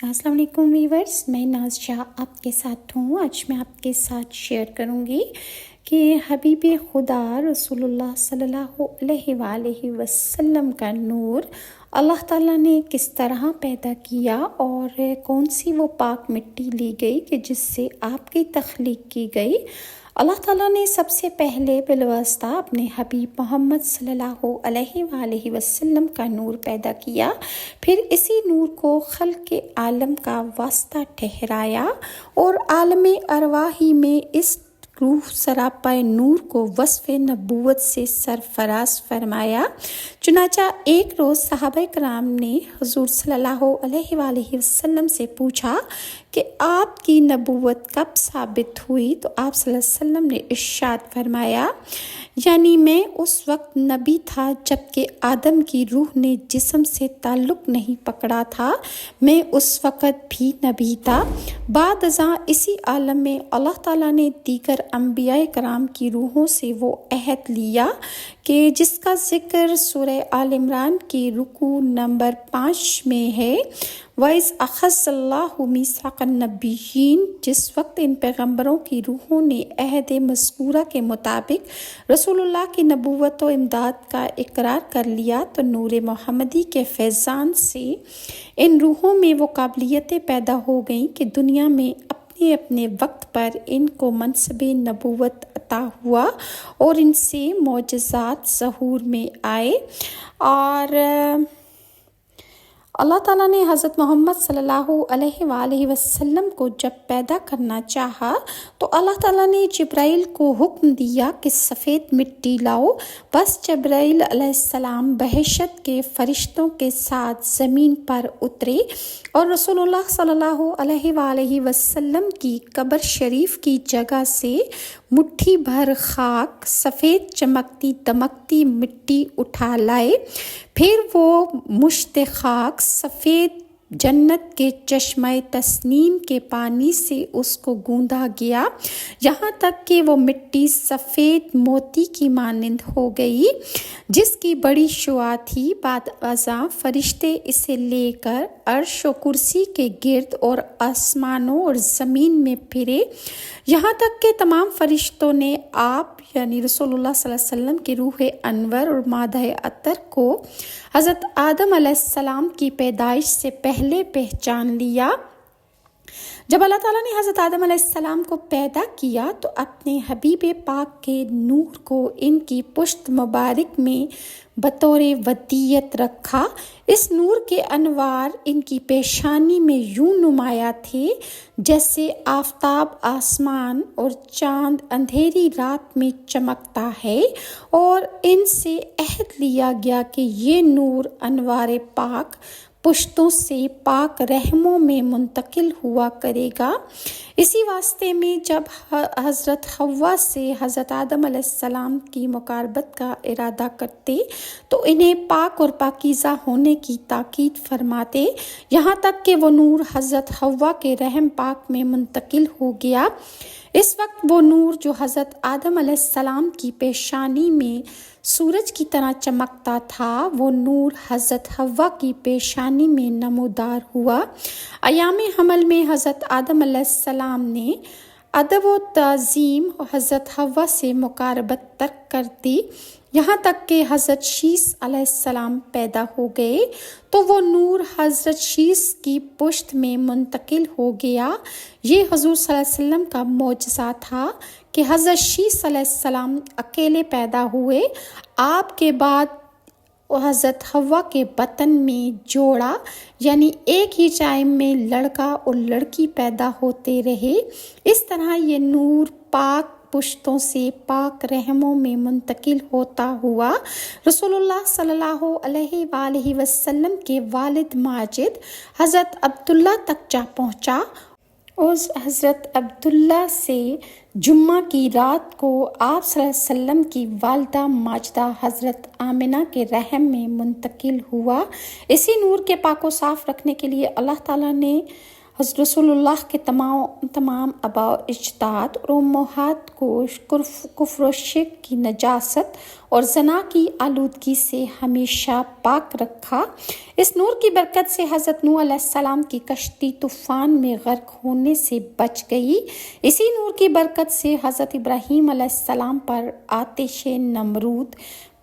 السلام علیکم ویورز، میں ناز شاہ آپ کے ساتھ ہوں۔ آج میں آپ کے ساتھ شیئر کروں گی کہ حبیب خدا رسول اللہ صلی اللہ علیہ وآلہ وسلم کا نور اللہ تعالیٰ نے کس طرح پیدا کیا اور کون سی وہ پاک مٹی لی گئی کہ جس سے آپ کی تخلیق کی گئی۔ اللہ تعالیٰ نے سب سے پہلے بالواسطہ اپنے حبیب محمد صلی اللہ علیہ وآلہ وسلم کا نور پیدا کیا، پھر اسی نور کو خلق عالم کا واسطہ ٹھہرایا اور عالم ارواح میں اس روح سراپائے نور کو وصف نبوت سے سرفراز فرمایا۔ چنانچہ ایک روز صحابہ کرام نے حضور صلی اللہ علیہ وآلہ وسلم سے پوچھا کہ آپ کی نبوت کب ثابت ہوئی؟ تو آپ صلی اللہ علیہ وسلم نے ارشاد فرمایا، یعنی میں اس وقت نبی تھا جب کہ آدم کی روح نے جسم سے تعلق نہیں پکڑا تھا، میں اس وقت بھی نبی تھا۔ بعد ازاں اسی عالم میں اللہ تعالیٰ نے دیگر انبیاء کرام کی روحوں سے وہ عہد لیا کہ جس کا ذکر سورہ آل عمران کی رکوع نمبر 5 میں ہے، وَإِذْ أَخَذَ اللَّهُ مِيثَاقَ النَّبِيِّينَ۔ جس وقت ان پیغمبروں کی روحوں نے عہد مذکورہ کے مطابق رسول اللہ کی نبوت و امداد کا اقرار کر لیا، تو نور محمدی کے فیضان سے ان روحوں میں وہ قابلیتیں پیدا ہو گئیں کہ دنیا میں اپنے اپنے وقت پر ان کو منصب نبوت عطا ہوا اور ان سے معجزات ظہور میں آئے۔ اور اللہ تعالیٰ نے حضرت محمد صلی اللہ علیہ وآلہ وسلم کو جب پیدا کرنا چاہا تو اللہ تعالیٰ نے جبرائیل کو حکم دیا کہ سفید مٹی لاؤ۔ بس جبرائیل علیہ السلام بہشت کے فرشتوں کے ساتھ زمین پر اترے اور رسول اللہ صلی اللہ علیہ وآلہ وسلم کی قبر شریف کی جگہ سے مٹھی بھر خاک، سفید چمکتی دمکتی مٹی اٹھا لائے۔ پھر وہ مشت خاک سفید جنت کے چشمہ تسنیم کے پانی سے اس کو گوندا گیا، یہاں تک کہ وہ مٹی سفید موتی کی مانند ہو گئی جس کی بڑی شعاع تھی۔ بعد ازاں فرشتے اسے لے کر عرش و کرسی کے گرد اور آسمانوں اور زمین میں پھرے، یہاں تک کہ تمام فرشتوں نے آپ یعنی رسول اللہ صلی اللہ علیہ وسلم کی روح انور اور مادہ عطر کو حضرت آدم علیہ السلام کی پیدائش سے پہلے پہچان لیا۔ جب اللہ تعالیٰ نے حضرت آدم علیہ السلام کو پیدا کیا تو اپنے حبیب پاک کے نور کو ان کی پشت مبارک میں بطور ودیت رکھا۔ اس نور کے انوار ان کی پیشانی میں یوں نمایاں تھے جیسے آفتاب آسمان اور چاند اندھیری رات میں چمکتا ہے، اور ان سے عہد لیا گیا کہ یہ نور انوار پاک پشتوں سے پاک رحموں میں منتقل ہوا کرے گا۔ اسی واسطے میں جب حضرت حوا سے حضرت آدم علیہ السلام کی مقاربت کا ارادہ کرتے تو انہیں پاک اور پاکیزہ ہونے کی تاکید فرماتے، یہاں تک کہ وہ نور حضرت حوا کے رحم پاک میں منتقل ہو گیا۔ اس وقت وہ نور جو حضرت آدم علیہ السلام کی پیشانی میں سورج کی طرح چمکتا تھا، وہ نور حضرت حوا کی پیشانی میں نمودار ہوا۔ ایام حمل میں حضرت آدم علیہ السلام نے ادب و تعظیم حضرت حوا سے مقاربت ترک کر دی، یہاں تک کہ حضرت شیس علیہ السلام پیدا ہو گئے تو وہ نور حضرت شیس کی پشت میں منتقل ہو گیا۔ یہ حضور صلی اللہ علیہ وسلم کا معجزہ تھا کہ حضرت شیس علیہ السلام اکیلے پیدا ہوئے، آپ کے بعد حضرت حوا کے بطن میں جوڑا یعنی ایک ہی ٹائم میں لڑکا اور لڑکی پیدا ہوتے رہے۔ اس طرح یہ نور پاک پشتوں سے پاک رحموں میں منتقل ہوتا ہوا رسول اللہ صلی اللہ علیہ وآلہ وسلم کے والد ماجد حضرت عبداللہ تک جا پہنچا۔ اس حضرت عبداللہ سے جمعہ کی رات کو آپ صلی اللہ علیہ وسلم کی والدہ ماجدہ حضرت آمنہ کے رحم میں منتقل ہوا۔ اسی نور کے پاک و صاف رکھنے کے لیے اللہ تعالیٰ نے حضرت رسول اللہ کے تمام آباء و اجداد اور امہات کو کفر و شرک کی نجاست اور زنا کی آلودگی سے ہمیشہ پاک رکھا۔ اس نور کی برکت سے حضرت نوح علیہ السلام کی کشتی طوفان میں غرق ہونے سے بچ گئی۔ اسی نور کی برکت سے حضرت ابراہیم علیہ السلام پر آتش نمرود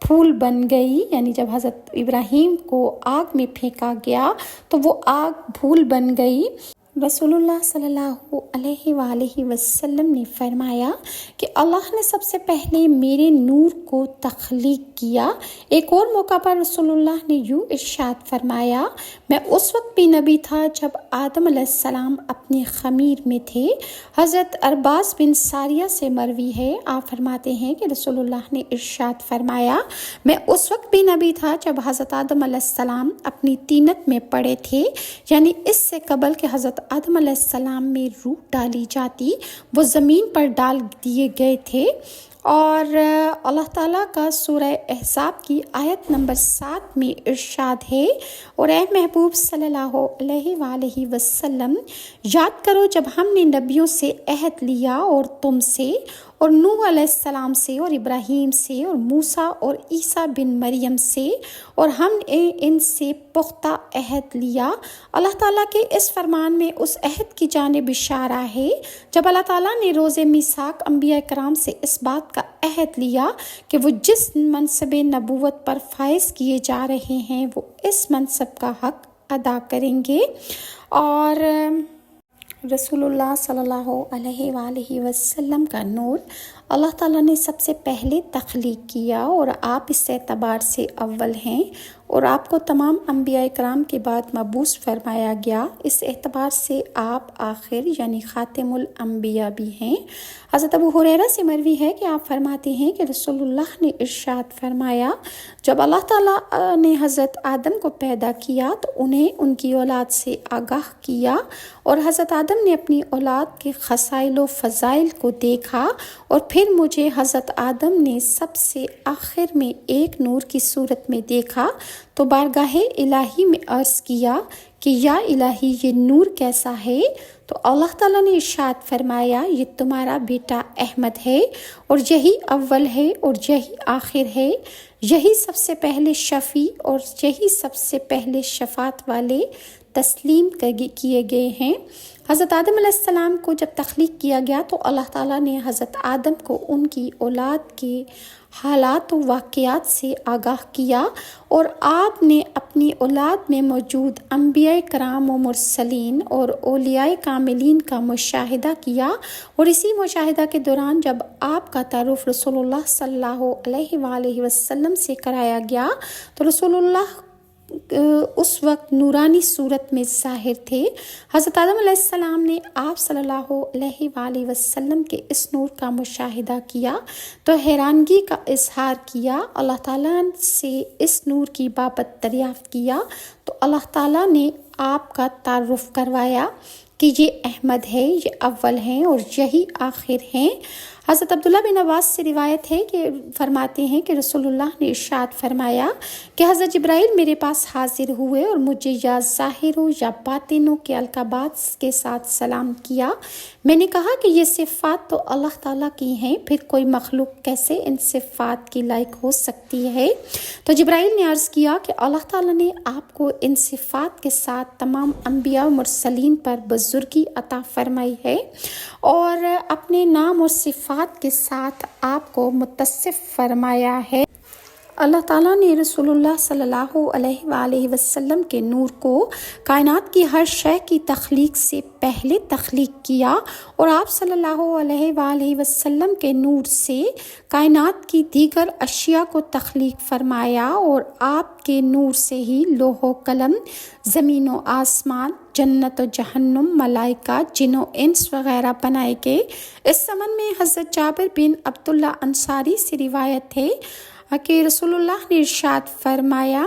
پھول بن گئی، یعنی جب حضرت ابراہیم کو آگ میں پھینکا گیا تو وہ آگ پھول بن گئی۔ رسول اللہ صلی اللہ علیہ وآلہ وسلم نے فرمایا کہ اللہ نے سب سے پہلے میرے نور کو تخلیق کیا۔ ایک اور موقع پر رسول اللہ نے یوں ارشاد فرمایا، میں اس وقت بھی نبی تھا جب آدم علیہ السلام اپنے خمیر میں تھے۔ حضرت ارباز بن ساریہ سے مروی ہے، آپ فرماتے ہیں کہ رسول اللہ نے ارشاد فرمایا، میں اس وقت بھی نبی تھا جب حضرت آدم علیہ السلام اپنی طینت میں پڑے تھے، یعنی اس سے قبل کہ حضرت آدم علیہ السلام میں روح ڈالی جاتی وہ زمین پر ڈال دیے گئے تھے۔ اور اللہ تعالیٰ کا سورہ احزاب کی آیت نمبر 7 میں ارشاد ہے، اور اے محبوب صلی اللہ علیہ وآلہ وسلم یاد کرو جب ہم نے نبیوں سے عہد لیا اور تم سے اور نوح علیہ السلام سے اور ابراہیم سے اور موسیٰ اور عیسیٰ بن مریم سے، اور ہم نے ان سے پختہ عہد لیا۔ اللہ تعالیٰ کے اس فرمان میں اس عہد کی جانب اشارہ ہے جب اللہ تعالیٰ نے روز میثاق انبیاء کرام سے اس بات کا عہد لیا کہ وہ جس منصب نبوت پر فائز کیے جا رہے ہیں وہ اس منصب کا حق ادا کریں گے۔ اور رسول اللہ صلی اللہ علیہ وآلہ وسلم کا نور اللہ تعالیٰ نے سب سے پہلے تخلیق کیا، اور آپ اس اعتبار سے اول ہیں، اور آپ کو تمام انبیاء کرام کے بعد مبعوث فرمایا گیا، اس اعتبار سے آپ آخر یعنی خاتم الانبیاء بھی ہیں۔ حضرت ابو ہریرہ سے مروی ہے کہ آپ فرماتے ہیں کہ رسول اللہ نے ارشاد فرمایا، جب اللہ تعالیٰ نے حضرت آدم کو پیدا کیا تو انہیں ان کی اولاد سے آگاہ کیا، اور حضرت آدم نے اپنی اولاد کے خصائل و فضائل کو دیکھا، اور پھر مجھے حضرت آدم نے سب سے آخر میں ایک نور کی صورت میں دیکھا تو بارگاہ الہی میں عرض کیا کہ یا الہی یہ نور کیسا ہے؟ تو اللہ تعالیٰ نے ارشاد فرمایا، یہ تمہارا بیٹا احمد ہے، اور یہی اول ہے اور یہی آخر ہے، یہی سب سے پہلے شفیع اور یہی سب سے پہلے شفاعت والے تسلیم کیے گئے ہیں۔ حضرت آدم علیہ السلام کو جب تخلیق کیا گیا تو اللہ تعالیٰ نے حضرت آدم کو ان کی اولاد کے حالات و واقعات سے آگاہ کیا، اور آپ نے اپنی اولاد میں موجود انبیاء کرام و مرسلین اور اولیاء کاملین کا مشاہدہ کیا، اور اسی مشاہدہ کے دوران جب آپ کا تعارف رسول اللہ صلی اللہ علیہ وآلہ وسلم سے کرایا گیا تو رسول اللہ اس وقت نورانی صورت میں ظاہر تھے۔ حضرت آدم علیہ السلام نے آپ صلی اللہ علیہ وآلہ وسلم کے اس نور کا مشاہدہ کیا تو حیرانگی کا اظہار کیا، اللہ تعالیٰ سے اس نور کی بابت دریافت کیا تو اللہ تعالیٰ نے آپ کا تعارف کروایا کہ یہ احمد ہے، یہ اول ہیں اور یہی آخر ہیں۔ حضرت عبداللہ بن عباس سے روایت ہے کہ فرماتے ہیں کہ رسول اللہ نے ارشاد فرمایا کہ حضرت جبرائیل میرے پاس حاضر ہوئے اور مجھے یا ظاہر ہو یا باطنوں کے القابات کے ساتھ سلام کیا۔ میں نے کہا کہ یہ صفات تو اللہ تعالیٰ کی ہیں، پھر کوئی مخلوق کیسے ان صفات کی لائق ہو سکتی ہے؟ تو جبرائیل نے عرض کیا کہ اللہ تعالیٰ نے آپ کو ان صفات کے ساتھ تمام انبیاء و مرسلین پر بزرگی عطا فرمائی ہے، اور اپنے نام اور صفات کے ساتھ آپ کو متصف فرمایا ہے۔ اللہ تعالیٰ نے رسول اللہ صلی اللہ علیہ وآلہ وسلم کے نور کو کائنات کی ہر شے کی تخلیق سے پہلے تخلیق کیا، اور آپ صلی اللہ علیہ وآلہ وسلم کے نور سے کائنات کی دیگر اشیاء کو تخلیق فرمایا، اور آپ کے نور سے ہی لوح و قلم، زمین و آسمان، جنت و جہنم، ملائکہ، جن و انس وغیرہ بنائے گئے۔ اس سمن میں حضرت جابر بن عبداللہ انصاری سے روایت ہے کہ رسول اللہ نے ارشاد فرمایا،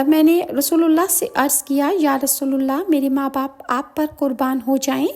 میں نے رسول اللہ سے عرض کیا یا رسول اللہ میرے ماں باپ آپ پر قربان ہو جائیں،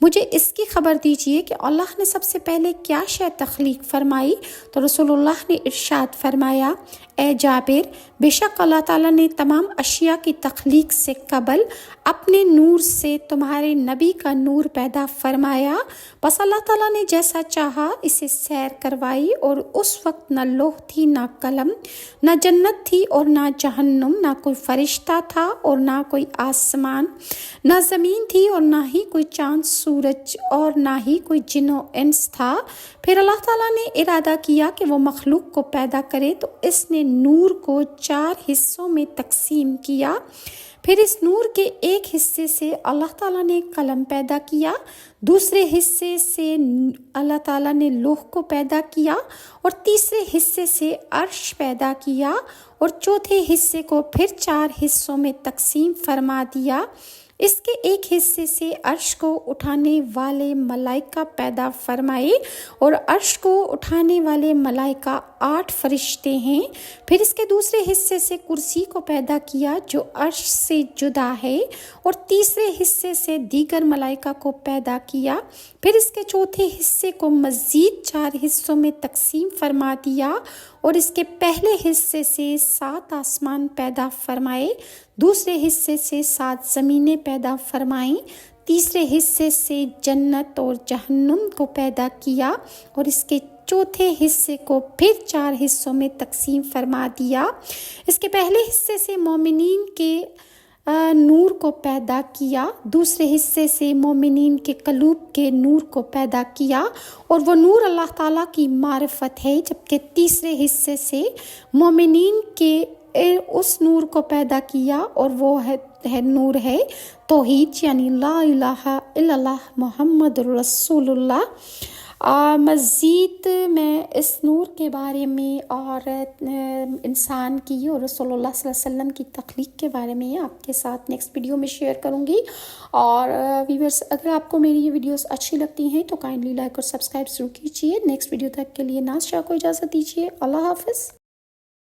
مجھے اس کی خبر دیجئے کہ اللہ نے سب سے پہلے کیا شے تخلیق فرمائی؟ تو رسول اللہ نے ارشاد فرمایا اے جابر، بے شک اللہ تعالیٰ نے تمام اشیاء کی تخلیق سے قبل اپنے نور سے تمہارے نبی کا نور پیدا فرمایا، بس اللہ تعالیٰ نے جیسا چاہا اسے سیر کروائی، اور اس وقت نہ لوح تھی نہ قلم، نہ جنت تھی اور نہ جہنم، نہ کوئی فرشتہ تھا اور نہ کوئی آسمان، نہ زمین تھی اور نہ ہی کوئی چاند سورج اور نہ ہی کوئی جن و انس تھا۔ پھر اللہ تعالیٰ نے ارادہ کیا کہ وہ مخلوق کو پیدا کرے تو اس نے نور کو 4 حصوں میں تقسیم کیا۔ پھر اس نور کے ایک حصے سے اللہ تعالیٰ نے قلم پیدا کیا، دوسرے حصے سے اللہ تعالیٰ نے لوح کو پیدا کیا، اور تیسرے حصے سے عرش پیدا کیا، اور چوتھے حصے کو پھر 4 حصوں میں تقسیم فرما دیا۔ اس کے ایک حصے سے عرش کو اٹھانے والے ملائکہ پیدا فرمائے، اور عرش کو اٹھانے والے ملائکہ 8 فرشتے ہیں۔ پھر اس کے دوسرے حصے سے کرسی کو پیدا کیا جو عرش سے جدا ہے، اور تیسرے حصے سے دیگر ملائکہ کو پیدا کیا۔ پھر اس کے چوتھے حصے کو مزید 4 حصوں میں تقسیم فرما دیا، اور اس کے پہلے حصے سے 7 آسمان پیدا فرمائے، دوسرے حصے سے 7 زمینیں پیدا فرمائیں، تیسرے حصے سے جنت اور جہنم کو پیدا کیا، اور اس کے چوتھے حصے کو پھر 4 حصوں میں تقسیم فرما دیا۔ اس کے پہلے حصے سے مومنین کے نور کو پیدا کیا، دوسرے حصے سے مومنین کے قلوب کے نور کو پیدا کیا، اور وہ نور اللہ تعالیٰ کی معرفت ہے، جبکہ تیسرے حصے سے مومنین کے اس نور کو پیدا کیا، اور وہ نور ہے توحید، یعنی لا الہ الا اللہ محمد رسول اللہ۔ مزید میں اس نور کے بارے میں اور انسان کی اور رسول اللہ صلی اللہ علیہ وسلم کی تخلیق کے بارے میں آپ کے ساتھ نیکسٹ ویڈیو میں شیئر کروں گی۔ اور ویورز، اگر آپ کو میری یہ ویڈیوز اچھی لگتی ہیں تو کائنڈلی لائک اور سبسکرائب ضرور کیجیے۔ نیکسٹ ویڈیو تک کے لیے ناز شاہ کو اجازت دیجیے۔ اللہ حافظ۔